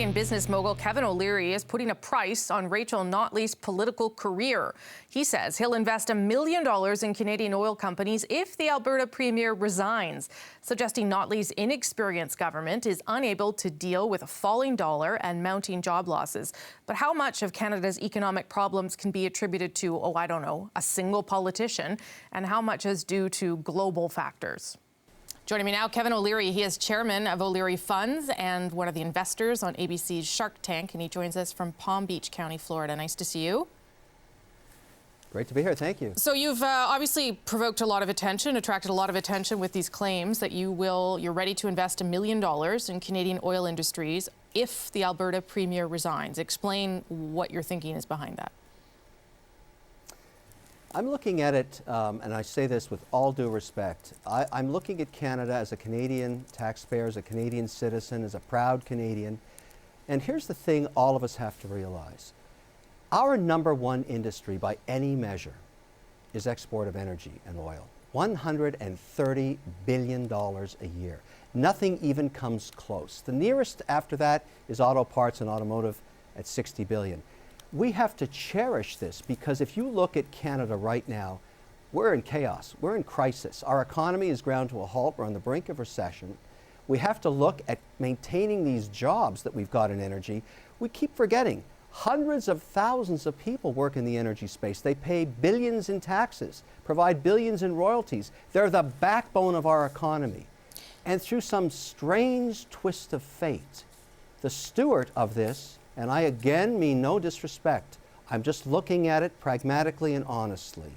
Canadian business mogul Kevin O'Leary is putting a price on Rachel Notley's political career. He says he'll invest $1 million in Canadian oil companies if the Alberta Premier resigns, suggesting Notley's inexperienced government is unable to deal with a falling dollar and mounting job losses. But how much of Canada's economic problems can be attributed to, a single politician, and how much is due to global factors? Joining me now, Kevin O'Leary. He is chairman of O'Leary Funds and one of the investors on ABC's Shark Tank, and he joins us from Palm Beach County, Florida. Nice to see you. Great to be here. Thank you. So you've obviously provoked a lot of attention, attracted a lot of attention with these claims that you're ready to invest $1 million in Canadian oil industries if the Alberta Premier resigns. Explain what your thinking is behind that. I'm looking at it, and I say this with all due respect, I'm looking at Canada as a Canadian taxpayer, as a Canadian citizen, as a proud Canadian. And here's the thing all of us have to realize. Our number one industry by any measure is export of energy and oil. $130 billion a year. Nothing even comes close. The nearest after that is auto parts and automotive at $60 billion. We have to cherish this because if you look at Canada right now, we're in chaos. We're in crisis. Our economy is ground to a halt. We're on the brink of recession. We have to look at maintaining these jobs that we've got in energy. We keep forgetting hundreds of thousands of people work in the energy space. They pay billions in taxes, provide billions in royalties. They're the backbone of our economy. And through some strange twist of fate, the steward of this, and I again mean no disrespect, I'm just looking at it pragmatically and honestly.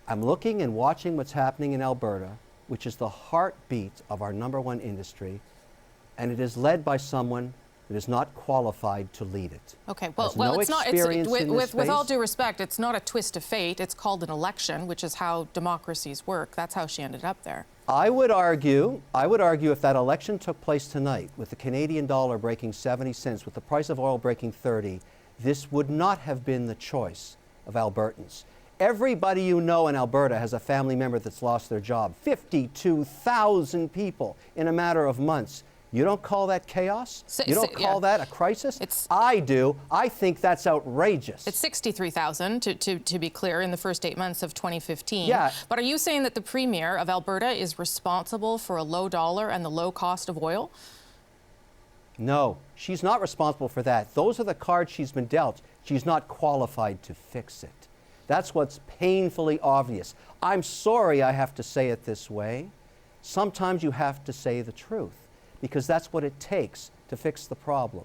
I'm looking and watching what's happening in Alberta, which is the heartbeat of our number one industry, and it is led by someone that is not qualified to lead it. Okay, well, it's not. With all due respect, it's not a twist of fate. It's called an election, which is how democracies work. That's how she ended up there. I would argue if that election took place tonight, with the Canadian dollar breaking 70 cents, with the price of oil breaking 30, this would not have been the choice of Albertans. Everybody you know in Alberta has a family member that's lost their job. 52,000 people in a matter of months. You don't call that chaos? You don't call that a crisis? I do. I think that's outrageous. It's 63,000, to be clear, in the first 8 months of 2015. Yeah. But are you saying that the Premier of Alberta is responsible for a low dollar and the low cost of oil? No, she's not responsible for that. Those are the cards she's been dealt. She's not qualified to fix it. That's what's painfully obvious. I'm sorry I have to say it this way. Sometimes you have to say the truth, because that's what it takes to fix the problem.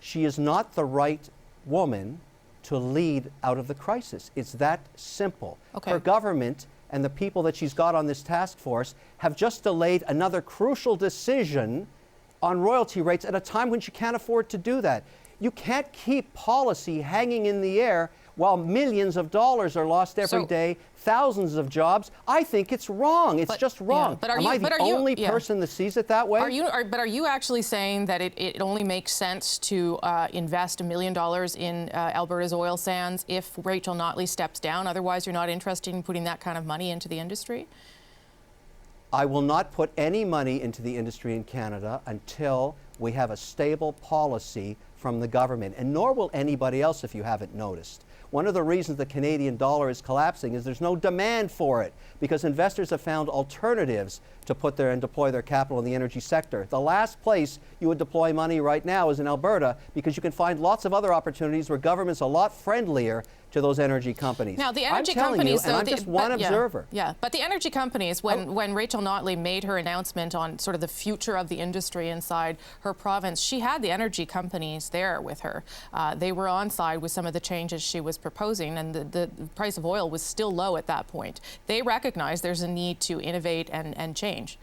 She is not the right woman to lead out of the crisis. It's that simple. Okay. Her government and the people that she's got on this task force have just delayed another crucial decision on royalty rates at a time when she can't afford to do that. You can't keep policy hanging in the air while millions of dollars are lost every day, thousands of jobs. I think it's wrong. It's just wrong. Yeah, Am I the only person that sees it that way? Are you actually saying that it only makes sense to invest $1 million in Alberta's oil sands if Rachel Notley steps down? Otherwise, you're not interested in putting that kind of money into the industry? I will not put any money into the industry in Canada until we have a stable policy from the government, and nor will anybody else, if you haven't noticed. One of the reasons the Canadian dollar is collapsing is there's no demand for it, because investors have found alternatives to put their and deploy their capital in the energy sector. The last place you would deploy money right now is in Alberta, because you can find lots of other opportunities where government's a lot friendlier to those energy companies. Now, the energy companies, though, I'm just one observer. Yeah, but the energy companies, when Rachel Notley made her announcement on sort of the future of the industry inside her province, she had the energy companies there with her. They were on side with some of the changes she was proposing, and the price of oil was still low at that point. They recognize there's a need to innovate and change.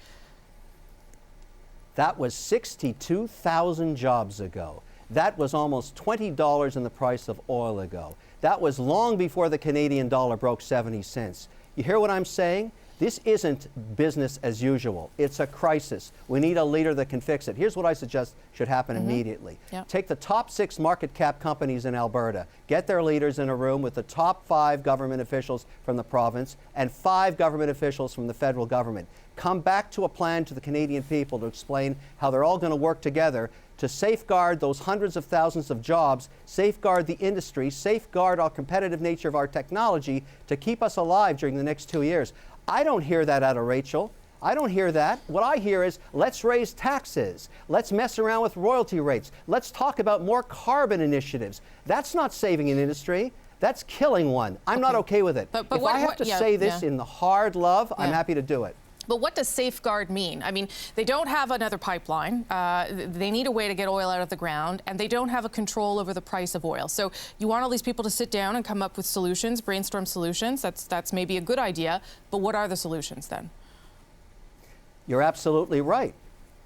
That was 62,000 jobs ago. That was almost $20 in the price of oil ago. That was long before the Canadian dollar broke 70 cents. You hear what I'm saying? This isn't business as usual. It's a crisis. We need a leader that can fix it. Here's what I suggest should happen immediately. Yep. Take the top 6 market cap companies in Alberta, get their leaders in a room with the top 5 government officials from the province and 5 government officials from the federal government. Come back to a plan to the Canadian people to explain how they're all going to work together to safeguard those hundreds of thousands of jobs, safeguard the industry, safeguard our competitive nature of our technology to keep us alive during the next 2 years. I don't hear that out of Rachel. I don't hear that. What I hear is, let's raise taxes. Let's mess around with royalty rates. Let's talk about more carbon initiatives. That's not saving an industry. That's killing one. I'm not okay with it. But if I have to say this in the hard love, I'm happy to do it. But what does safeguard mean? I mean, they don't have another pipeline. They need a way to get oil out of the ground, and they don't have a control over the price of oil. So you want all these people to sit down and come up with solutions, brainstorm solutions. That's maybe a good idea. But what are the solutions then? You're absolutely right.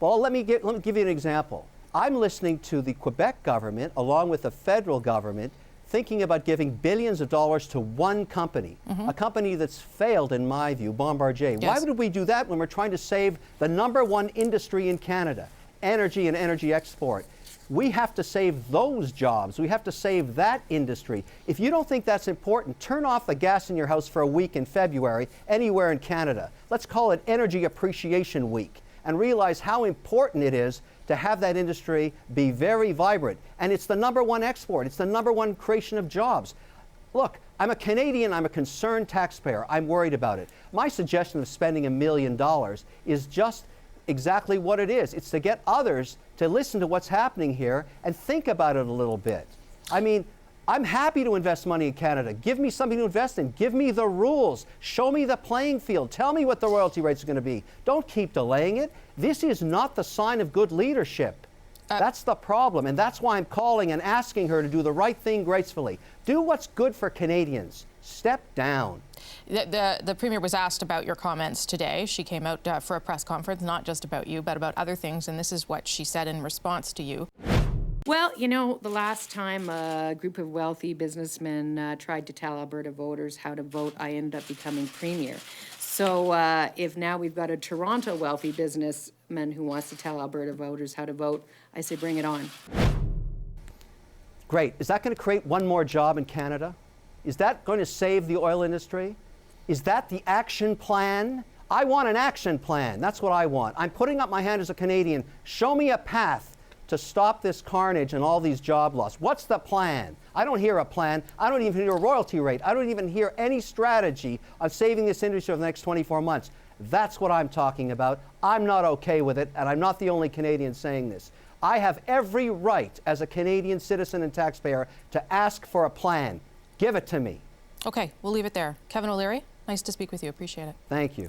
Well, let me give you an example. I'm listening to the Quebec government, along with the federal government, thinking about giving billions of dollars to one company, a company that's failed, in my view, Bombardier. Yes. Why would we do that when we're trying to save the #1 industry in Canada, energy and energy export? We have to save those jobs. We have to save that industry. If you don't think that's important, turn off the gas in your house for a week in February, anywhere in Canada. Let's call it Energy Appreciation Week, and realize how important it is to have that industry be very vibrant. And it's the #1 export. It's the #1 creation of jobs. Look, I'm a Canadian. I'm a concerned taxpayer. I'm worried about it. My suggestion of spending $1 million is just exactly what it is. It's to get others to listen to what's happening here and think about it a little bit. I mean, I'm happy to invest money in Canada. Give me something to invest in. Give me the rules. Show me the playing field. Tell me what the royalty rates are going to be. Don't keep delaying it. This is not the sign of good leadership. That's the problem, and that's why I'm calling and asking her to do the right thing gracefully. Do what's good for Canadians. Step down. The Premier was asked about your comments today. She came out for a press conference, not just about you, but about other things, and this is what she said in response to you. Well, you know, the last time a group of wealthy businessmen tried to tell Alberta voters how to vote, I ended up becoming Premier. So if now we've got a Toronto wealthy businessman who wants to tell Alberta voters how to vote, I say bring it on. Great. Is that going to create one more job in Canada? Is that going to save the oil industry? Is that the action plan? I want an action plan. That's what I want. I'm putting up my hand as a Canadian. Show me a path to stop this carnage and all these job loss. What's the plan? I don't hear a plan. I don't even hear a royalty rate. I don't even hear any strategy on saving this industry over the next 24 months. That's what I'm talking about. I'm not okay with it, and I'm not the only Canadian saying this. I have every right as a Canadian citizen and taxpayer to ask for a plan. Give it to me. Okay, we'll leave it there. Kevin O'Leary, nice to speak with you. Appreciate it. Thank you.